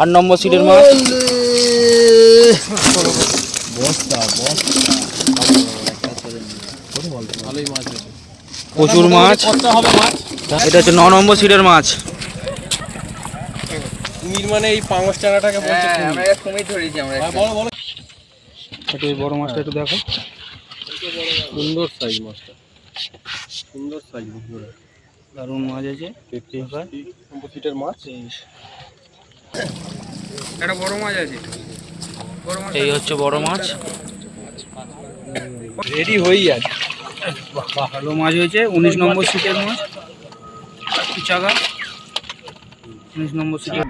8 নম্বর সিটের মাছ। প্রচুর মাছ। এটা হচ্ছে 9 নম্বর সিটের মাছ। কুমির মানে এই পাঙস চারাটাকে বলছে আমরা কুমির ধরেছি আমরা। বড় বড় একটু এই বড় মাছটা একটু দেখো। সুন্দর সাইজ মাছটা, সুন্দর সাইজ বন্ধুরা, দারুণ মাছ আছে। 33 নম্বর সিটের মাছ। একটা বড় মাছ আছে। এই হচ্ছে বড় মাছ। রেডি হয়ে আছে। ভালো মাছ হয়েছে। 19 নম্বর সিটের মাছ। চাগা 19 নম্বর সিটের।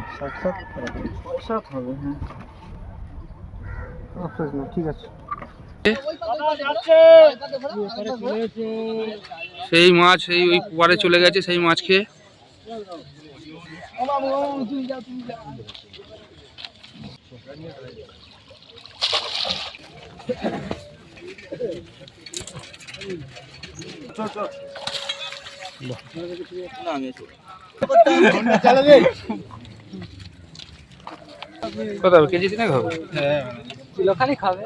ঠিক আছে। সেই মাছ সেই ওই পারে চলে গেছে সেই মাছ খেয়ে। কত কেজি দিনে খাবে? কিলো খালি খাবে।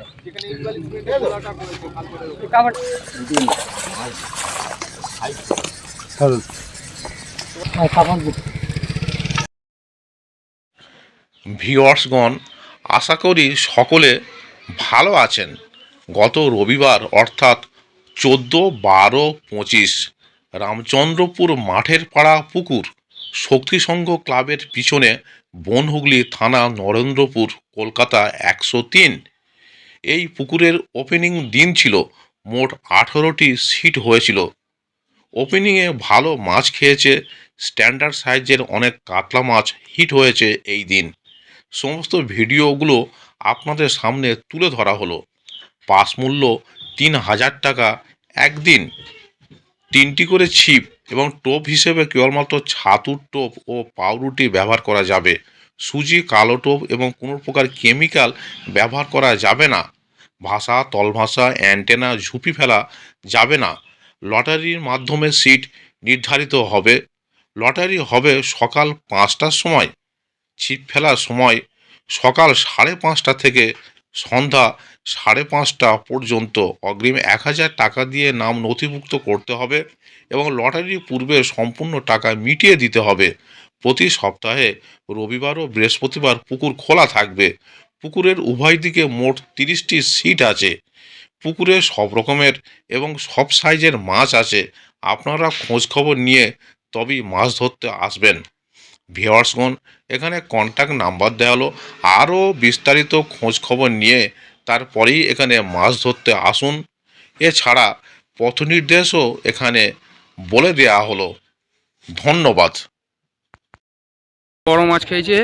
ভিউয়ার্সগণ, আশা করি সকলে ভালো আছেন। গত রবিবার অর্থাৎ 14/12/25 রামচন্দ্রপুর মাঠের পাড়া পুকুর শক্তিসংঘ ক্লাবের পিছনে বনহুগলি থানা নরেন্দ্রপুর কলকাতা 103 এই পুকুরের ওপেনিং দিন ছিল। মোট 18টি সিট হয়েছিল। ওপেনিংয়ে ভালো মাছ খেয়েছে। স্ট্যান্ডার্ড সাইজের অনেক কাতলা মাছ হিট হয়েছে এই দিন। সমস্ত ভিডিওগুলো আপনাদের সামনে তুলে ধরা হলো। পাস মূল্য 3000 টাকা। একদিন 3টি করে ছিপ এবং টোপ হিসেবে কেবলমাত্র ছাতুর টোপ ও পাউরুটি ব্যবহার করা যাবে। সুজি, কালো টোপ এবং কোনো প্রকার কেমিক্যাল ব্যবহার করা যাবে না। ভাষা, তলভাষা, অ্যান্টেনা, ঝুপি ফেলা যাবে না। লটারির মাধ্যমে সিট নির্ধারিত হবে। লটারি হবে সকাল 5টার সময়। ছিপ ফেলার সময় সকাল 5:30 থেকে সন্ধ্যা 5:30 পর্যন্ত। অগ্রিম 1000 টাকা দিয়ে নাম নথিভুক্ত করতে হবে এবং লটারির পূর্বে সম্পূর্ণ টাকা মিটিয়ে দিতে হবে। প্রতি সপ্তাহে রবিবার ও বৃহস্পতিবার পুকুর খোলা থাকবে। পুকুরের উভয় দিকে মোট 30টি সিট আছে। পুকুরে সব রকমের এবং সব সাইজের মাছ আছে। আপনারা খোঁজ খবর নিয়ে তবেই মাছ ধরতে আসবেন। ভিউয়ার্সগণ, এখানে কন্ট্যাক্ট নাম্বার দেওয়া হলো। আরও বিস্তারিত খোঁজ খবর নিয়ে তারপরেই এখানে মাছ ধরতে আসুন। এছাড়া পথ নির্দেশও এখানে বলে দেওয়া হলো। ধন্যবাদ। বড় মাছ খেয়েছে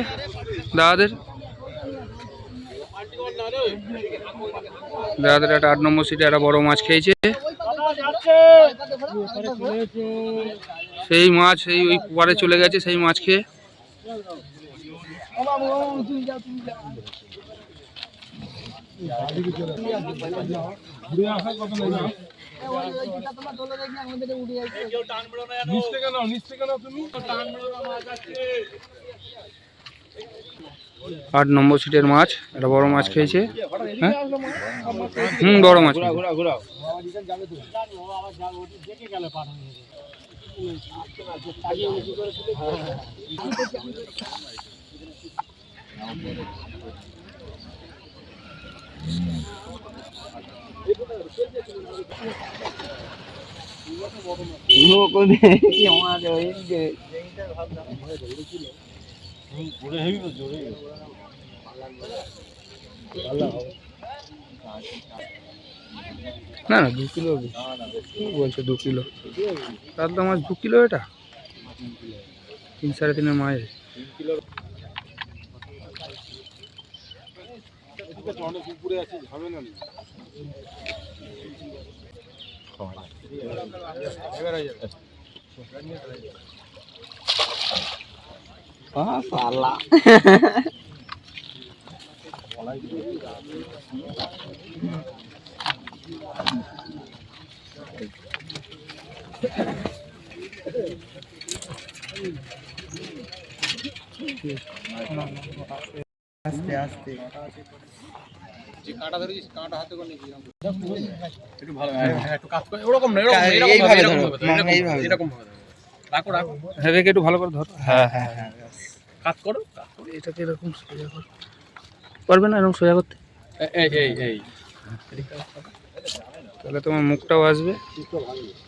দাদাদের একটা 8 নম্বর সিটে একটা বড় মাছ খেয়েছে। সেই মাছ সেই ওই পারে চলে গেছে সেই মাছ খেয়ে। আট নম্বর সিটের মাছ একটা বড় মাছ খেয়েছে। হ্যাঁ, বড় মাছ। না না 2 কিলো কি বলছো? 2 কিলো কাতলা মাছ 2 কিলো? এটা 3-3.5 মাছ। অনেক উপরে আছে, ঝামেলা নেই। আস্তে আস্তে যে কাঁটা ধরেছিস কাঁটা হাতে করে নিবি একটু ভালো হ্যাঁ একটু কাজ করে ওরকম না এইভাবে এরকম ভাবে রাখো রাখো হ্যাঁ রেখে একটু ভালো করে ধর। হ্যাঁ হ্যাঁ হ্যাঁ কাজ করো এটাকে এরকম সোজা কর। পারবে না এরকম সোজা করতে? এই এই এই তাহলে তোমার মুখটাও আসবে।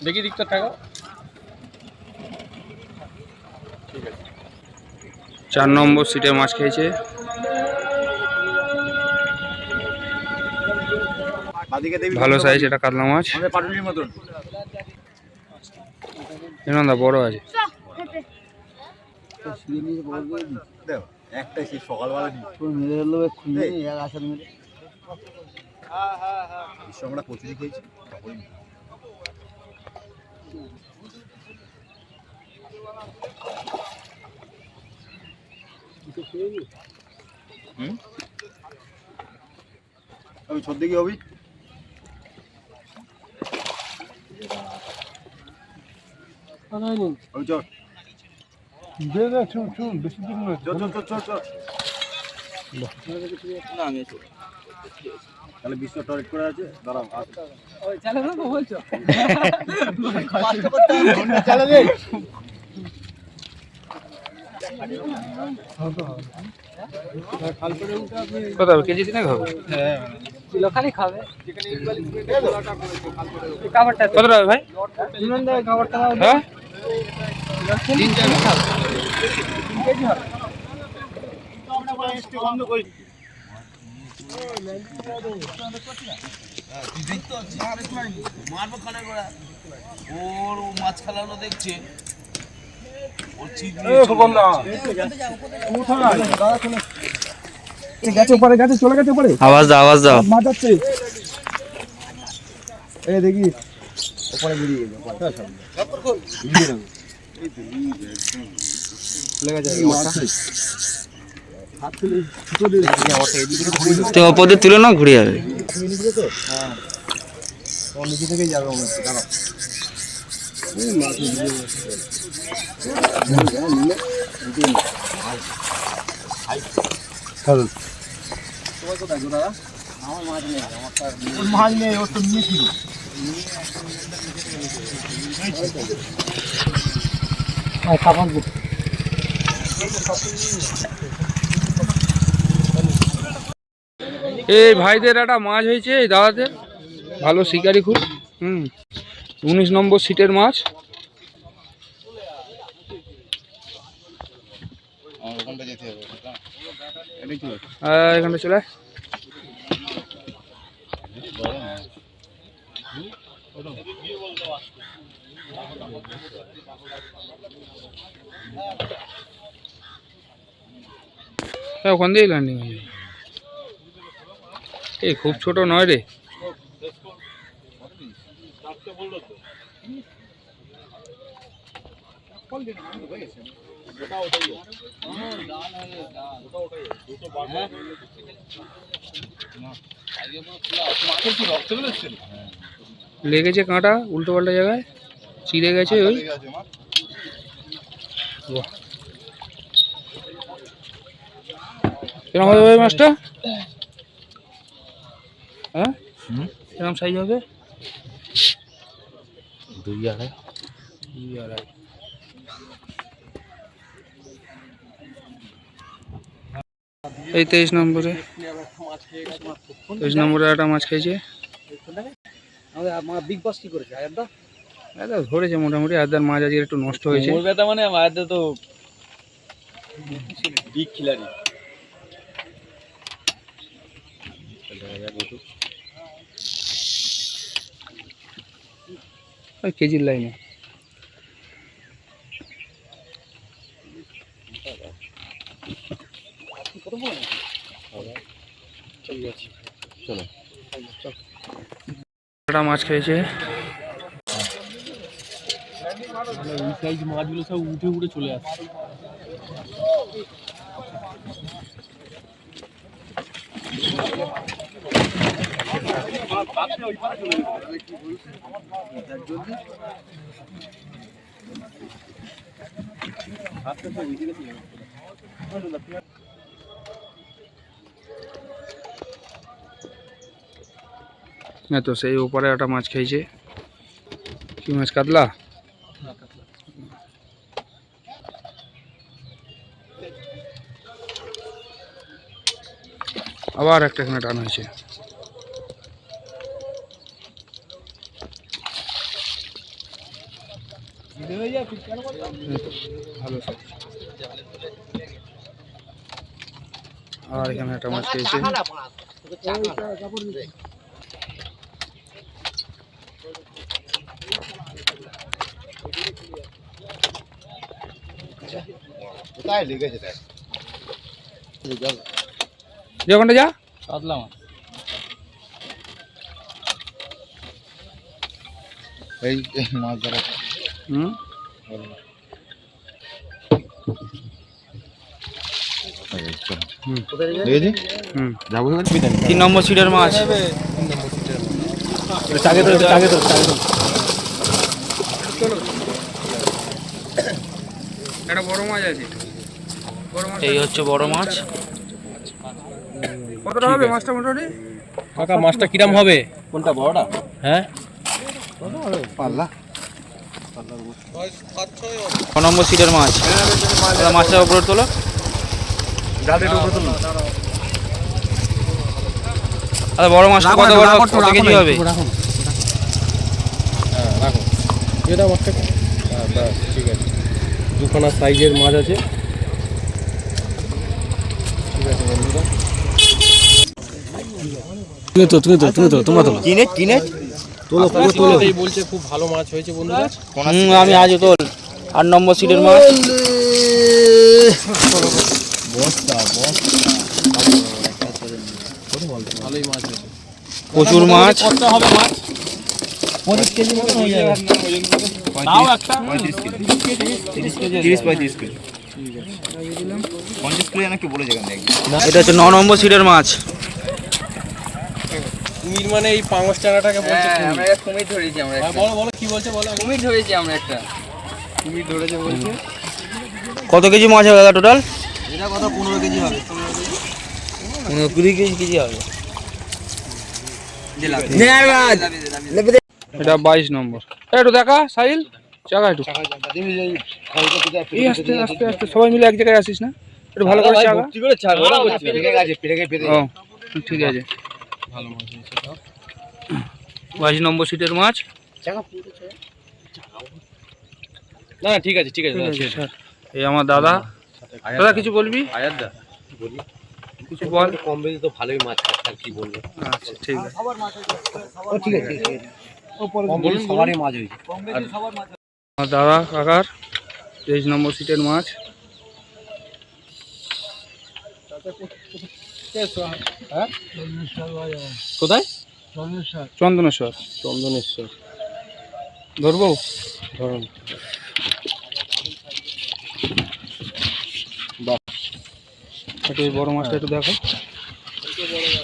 দেখি দিকটা থাকো 4 নম্বর সিটে মাছ খেয়েছে। ভালো সাইজ, এটা কাতলা মাছ। পাটুলির মতন দা বড় আছে। একটা সেই সকালবেলা মেরে হলো খুঁজে এক আসার মেরে আমরা কচুরি খেয়েছি আমি ছোট দিকে হবি আমি চল বেশি দিন নয় চল চল চল চল তাহলে বিশ্ব টয়লেট করে আছে দাঁড়াও কত হবে? কেজি দিনে খাবে? কিলো খালি খাবে কত টাকা ভাই? হ্যাঁ ওর মাছ খেলানো দেখছে ওর আওয়াজ দাও, আওয়াজ দাও। এই দেখি ওপরে বেরিয়ে গেল তো ওপর দিয়ে তুলে না ঘুরে যাবে। নিচে থেকেই যাবে মাছ নেই ওর তো নিয়ে ছিল এই ভাইদের একটা মাছ হয়েছে, এই দাদাদের ভালো শিকারি খুব। 19 নম্বর সিটের মাছ। এখানটা চলে আয়। ওখান দিয়েই ল্যান্ডিং হয়ে যাবে। এই খুব ছোট নয় রে। লেগেছে কাঁটা উল্টো পাল্টা জায়গায়, চিড়ে গেছে ওই। বাহ, কিরকম হবে ওই মাছটা? হ্যাঁ কিরকম সাইজ হবে? 2.5 এই 23 নম্বরে 23 নম্বরে একটা মাছ খেয়েছে। বিগ বস কি করেছে আয়াদা দাদা ধরেছে মোটামুটি। আদার মাছ আজকে একটু নষ্ট হয়েছে। ব্যথা মানে আয়াদা তো বিগ খিলাড়ি ওই কেজির লাইনে। একটা মাছ খেয়েছে। এই সাইজ মাছগুলো সব উঠে উঠে চলে আসছে। না তো সেই উপরে একটা মাছ খেয়েছে। কি মাছ? কাতলা। আবার একটা এখানে টান হয়েছে। ভালো সাইজ। আর এখানে একটা মাছ খেয়েছে। কোথায় লেগেছে দেখ যখনটা যা কাতলা মাছ। এই মাছ ধরা হুম লেগেছে হুম যাবো 3 নম্বর সিটের মাছ। চাগে তো একটা বড় মাছ আছে। এই হচ্ছে বড় মাছ। কতটা হবে মাছটা মোটামুটি? কাকা মাছটা কিরাম হবে? কোনটা বড়টা? হ্যাঁ পাল্লা 6 নম্বর সিটের মাছ। মাছটা উপরে তোলো। আরে বড় মাছটা কত বড়? কত কেজি হবে? হ্যাঁ রাখো। এটা মাছটা হ্যাঁ ব্যাস ঠিক আছে। দুখানা সাইজের মাছ আছে। ঠিক আছে বন্ধুরা। তোমরা কিনে এই বলছে খুব ভালো মাছ হয়েছে বন্ধুরা। আমি আজ তোল 8 নম্বর সিটের মাছ। ভালোই মাছ হয়েছে। প্রচুর মাছ। কত হবে মাছ? 25 কেজি মতো হয়ে যাবে। তাও একটা 30-35 কেজি 50 কেজি নাকি বলেছে এখানে এটা হচ্ছে 9 নম্বর সিটের মাছ। কুমির মানে এই পাঙস চারাটাকে বলছে কুমির। আমরা একটা কুমির ধরেছি আমরা হ্যাঁ বলো বলো কি বলছে বলো। কুমির ধরেছি আমরা একটা। কুমির ধরেছে বলছে। কত কেজি মাছ হবে টোটাল? এটা কত 15 কেজি হবে। 20 কেজি হবে। এটা 22 নম্বর। একটু দেখা সাহিল চাকা একটু। এই আস্তে আস্তে আস্তে সবাই মিলে এক জায়গায় আসিস না? একটু ভালো করে চাকা। কি করে ছাগল ও ঠিক আছে। ভালো মাছ হয়েছে। 22 নম্বর সিটের মাছ। না না ঠিক আছে ঠিক আছে। এই আমার দাদা। দাদা কিছু বলবি? আয়াতদা বলি কিছু বল। কম বেশি তো ভালোই মাছ খাচ্ছে আর কি বলবো। আচ্ছা ঠিক আছে। ঠিক আছে কম বেশি সবারই মাছ হয়েছে। আমার দাদা কাকার 23 নম্বর সিটের মাছ। কোথায়? চন্দনেশ্বর। চন্দনেশ্বর। ধরবো? ধরুন একটু এই বড় মাছটা একটু দেখো।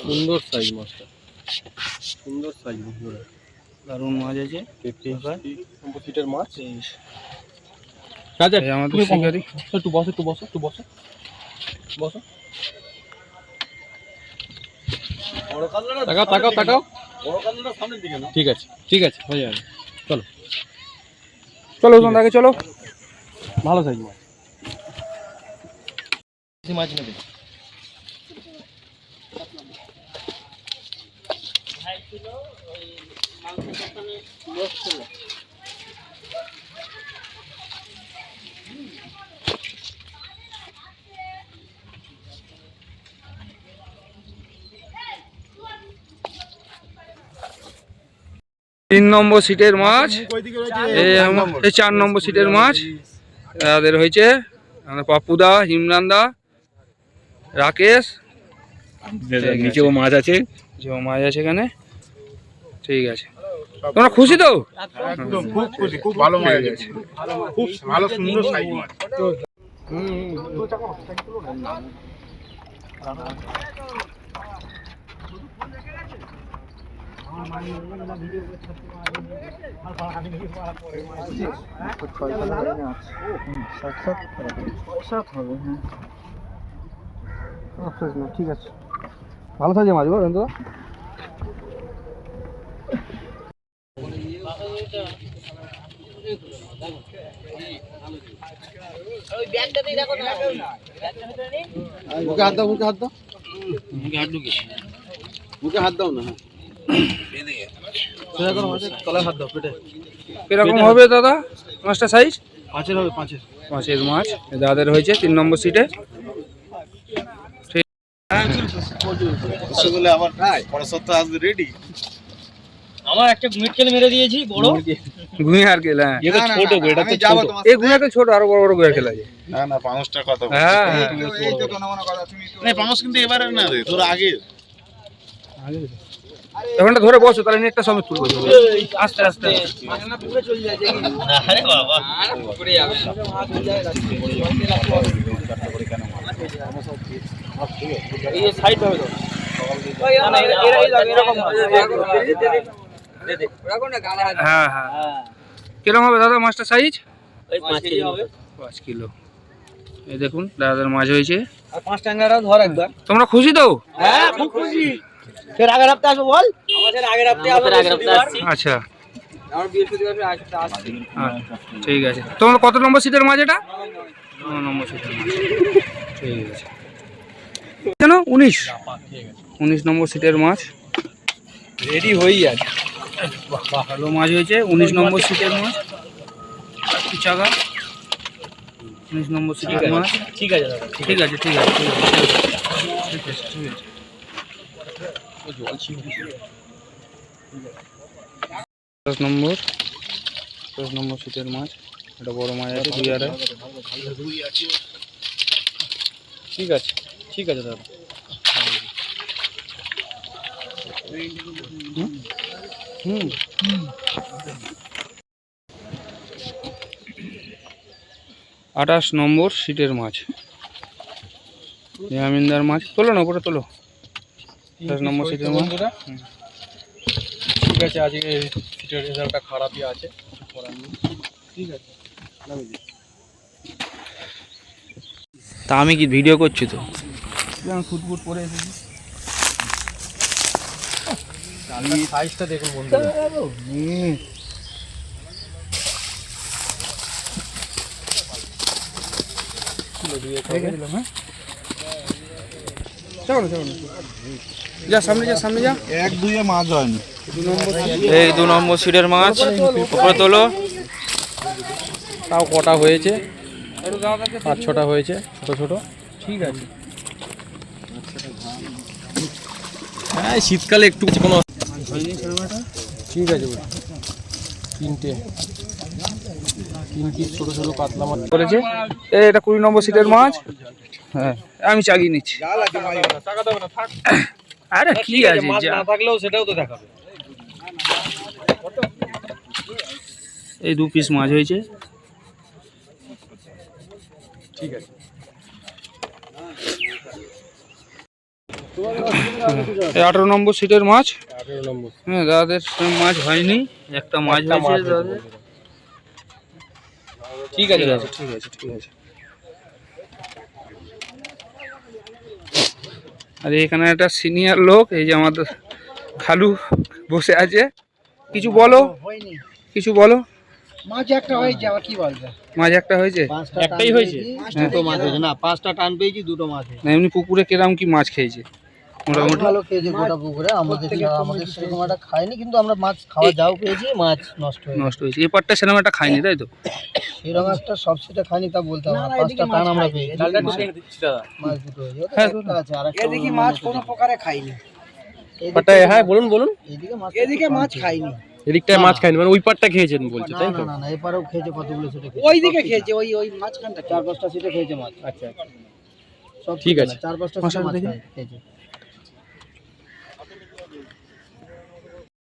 সুন্দর সাইজ মাছটা। সুন্দর সাইজ বন্ধুরা। দারুণ মাছ আছে। 33 নম্বর সিটের মাছ। 23। রাজা এই আমাদের তুমি শিকারি। একটু বসো একটু বসো একটু বসো বসো। তাকাও তাকাও তাকাও। ঠিক আছে ঠিক আছে হয়ে যাবে। চলো চলো ওখান থেকে চলো। ভালো সাইজ মাছ। মাছ নেবে। 3 নম্বর সিটের মাছ। এই 4 নম্বর সিটের মাছ। এদের হয়েছে পাপ্পুদা, হিমরানদা, রাকেশ। নিচেও মাছ আছে। যে মাছ আছে এখানে। ঠিক আছে। তোমরা খুশি তো? একদম খুব খুশি, খুব ভালো মাছ আছে, খুব ভালো সুন্দর সাইজ মাছ। ঠিক আছে। ভালো সাইজের মাছ গো। মুখে হাত দাও, মুখে হাত দাও, মুখে হাত দাও না। তলায় হাত দাও পেটে। কিরকম হবে দাদা মাছটা সাইজ? 5-এর হবে, 5-এর। 5-এর মাছ দাদাদের হয়েছে 3 নম্বর সিটে। আমার একটা মিট খেলে মেরে দিয়েছি বড় গুঁই আর কেলা। এটা ছোট গো, এটা তো ছোট। এই গুঁই তো ছোট, আরো বড় বড় গুঁই খেলা যায়। না না পাঁচটা কথা হ্যাঁ হ্যাঁ না পাঁচ কিন্তু এবারে না রে তোর আগে এখানটা ধরে বসো, তাহলে নেটটা সমেত তুলবো। আস্তে আস্তে আরে বাবা এই সাইড হবে তো না এরকম হ্যাঁ হ্যাঁ। কিরকম হবে দাদা মাছটা সাইজ? ওই 5 কেজি হবে। 5 কিলো। এই দেখুন দাদাদের মাছ হয়েছে। আর 5 টাঙ্গারাও ধর একবার। তোমরা খুশি তো? হ্যাঁ খুব খুশি। ফের আগের হপ্তাহে আসবো বল। আমাদের আগের হপ্তাহে আসছি। আচ্ছা আমার বৃহস্পতিবার আসছি। ঠিক আছে। তোমার কত নম্বর সিটের মাছ এটা? 9 নম্বর সিটের মাছ। ঠিক আছে। কেন 19 নম্বর সিটের মাছ রেডি হয়েই আছে। ভালো মাছ হয়েছে। 19 নম্বর সিটের মাছ চাগা। 19 নম্বর সিটের মাছ। ঠিক আছে দাদা। ঠিক আছে ঠিক আছে ঠিক আছে ঠিক আছে ঠিক আছে। 10 নম্বর সিটের মাছ। এটা বড় মাছ আছে 2.5। ঠিক আছে, ঠিক আছে দাদা। হুম 28 নম্বর সিটের মাছ জামিনদার মাছ। তোলো না উপরে তোলো। 28 নম্বর সিটের মাছ। ঠিক আছে, আজকে সিটের রেজাল্টটা খারাপই আছে, কিছু করার নেই। ঠিক আছে, নামিয়ে দিই। তা আমি কি ভিডিও করছি তো? ফুটফুট পরে এসেছি। সাইজটা দেখুন বন্ধুরা। যা সামনে যা সামনে যা। 1-2 মাছ হয়নি। এই 2 নম্বর সিটের মাছ উপরে তোলো। তাও কটা হয়েছে, 5-6টা হয়েছে, ছোট ছোট। ঠিক আছে। হ্যাঁ শীতকালে একটু কোনো হয়নি সেরকমটা। ঠিক আছে। 3 পিস ছোট ছোট কাতলা মাছ করেছে। এটা 20 নম্বর সিটের মাছ। হ্যাঁ আমি চাগিয়ে নিচ্ছি। আরে কি আছে মাছ যা। না থাকলেও সেটাও তো দেখাবে। এই 2 পিস মাছ হয়েছে। ঠিক আছে। 18 নম্বর সিটের মাছ। 18 নম্বর। হ্যাঁ দাদাদের মাছ হয়নি, একটা মাছ হয়েছে দাদাদের। ঠিক আছে দাদা। ঠিক আছে ঠিক আছে। আর এখানে একটা সিনিয়র লোক, এই যে আমাদের খালু বসে আছে। কিছু বলো, কিছু বলো। মাছ একটা হয়েছে আবার কি বলবে? মাছ একটা হয়েছে। একটাই হয়েছে? দুটো মাছ হয়েছে না, 5টা টান পেয়েছি, দুটো মাছ হয়েছে। না এমনি পুকুরে কিরাম কি মাছ খেয়েছে? মোটামুটি ভালো খেয়েছে গোটা পুকুরে। আমাদের সেরকম একটা খাইনি, কিন্তু আমরা মাছ খাওয়া যাও পেয়েছি, মাছ নষ্ট হয়ে নষ্ট হয়েছে। এপারটা সেরকম একটা খাইনি তাই তো? সেরকম একটা সব সেটা খাইনি তা বলতে হবে না। 5টা টান আমরা পেয়েছি, মাছ দুটো হয়েছে। হ্যাঁ। ওটা আছে আর একটা এদিকে মাছ কোনো প্রকারে খাইনি। হ্যাঁ বলুন বলুন। এদিকে মাছ খাইনি। এদিকটায় মাছ খায়নি মানে ওই পাটটা খেয়েছেন বলছে, তাই তো? না না এপারেও খেয়েছে, কতগুলো সেটা খেয়েছে। ওইদিকে খেয়েছে, ওই মাঝখানটা 4-5টা সিটে খেয়েছে মাছ। আচ্ছা সব ঠিক আছে। 4-5টা সিটে মাছ খেয়েছে।